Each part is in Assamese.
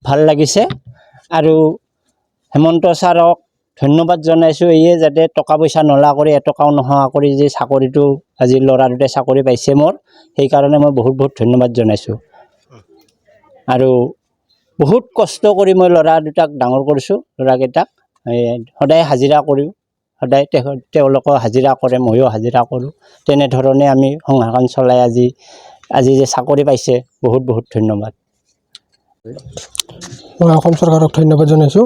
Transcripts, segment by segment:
ভাল লাগিছে আৰু হেমন্ত ছাৰক ধন্যবাদ জনাইছোঁ এয়ে যাতে টকা পইচা নলা কৰি এটকাও নোহোৱা কৰি যে চাকৰিটো আজি ল'ৰা দুটাই চাকৰি পাইছে মোৰ সেইকাৰণে মই বহুত বহুত ধন্যবাদ জনাইছোঁ আৰু বহুত কষ্ট কৰি মই ল'ৰা দুটাক ডাঙৰ কৰিছোঁ ল'ৰাকেইটাক সদায় হাজিৰা কৰোঁ সদায় তেওঁলোকেও হাজিৰা কৰে ময়ো হাজিৰা কৰোঁ তেনেধৰণে আমি সংসাৰখন চলাই আজি যে চাকৰি পাইছে বহুত বহুত ধন্যবাদ মই অসম চৰকাৰক ধন্যবাদ জনাইছোঁ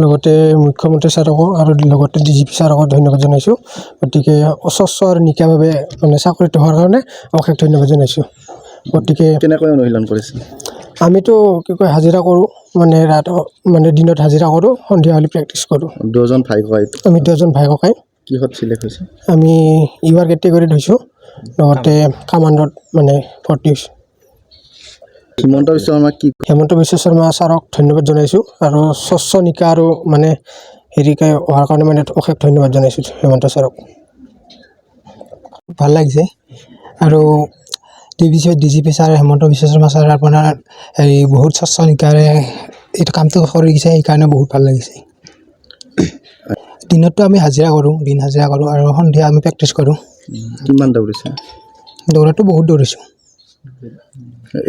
লগতে মুখ্যমন্ত্ৰী ছাৰকো আৰু লগতে DGP ছাৰকো ধন্যবাদ জনাইছোঁ গতিকে স্বচ্ছ আৰু নিকাভাৱে মানে চাকৰিটো হোৱাৰ কাৰণে অশেষ ধন্যবাদ জনাইছোঁ গতিকে কেনেকৈ অনুশীলন কৰিছিল আমিতো কি কয় হাজিৰা কৰোঁ মানে দিনত হাজিৰা কৰোঁ সন্ধিয়া হ'লে প্ৰেক্টিছ কৰোঁ দুজন ভাই ককাই আমি দুজন ভাই ককাই কিহত চিলেক্ট হৈছে আমি ইউআৰ কেটেগৰীত হৈছোঁ লগতে কামাণ্ডত মানে ভৰ্তি হৈছোঁ হিমন্ত বিশ্ব শৰ্মাক কি হেমন্ত বিশ্ব শৰ্মা ছাৰক ধন্যবাদ জনাইছোঁ আৰু স্বচ্ছ নিকা আৰু মানে হেৰিকে হোৱাৰ কাৰণে মানে অশেষ ধন্যবাদ জনাইছোঁ হেমন্ত ছাৰক ভাল লাগিছে আৰু DGP sir Hemanta Biswa Sarma sir আপোনাৰ হেৰি বহুত স্বচ্ছ নিকাৰে এইটো কামটো কৰি দিছে সেইকাৰণে বহুত ভাল লাগিছে দিনততো আমি হাজিৰা কৰোঁ দিন হাজিৰা কৰোঁ আৰু সন্ধিয়া আমি প্ৰেক্টিছ কৰোঁ কিমান দৌৰিছে দৌৰাটো বহুত দৌৰিছোঁ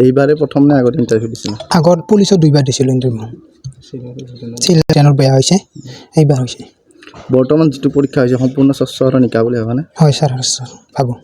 এইবাৰে প্ৰথম নে আগত ইণ্টাৰভিউ দিছিল আগত পুলিচত 2বাৰ দিছিলোঁ ইণ্টাৰভিউ চিলেক্ট বেয়া হৈছে এইবাৰ হৈছে বৰ্তমান যিটো পৰীক্ষা হৈছে সম্পূৰ্ণ স্বচ্ছ আৰু নিকা বুলি ভাবানে হয় ছাৰ ভাবোঁ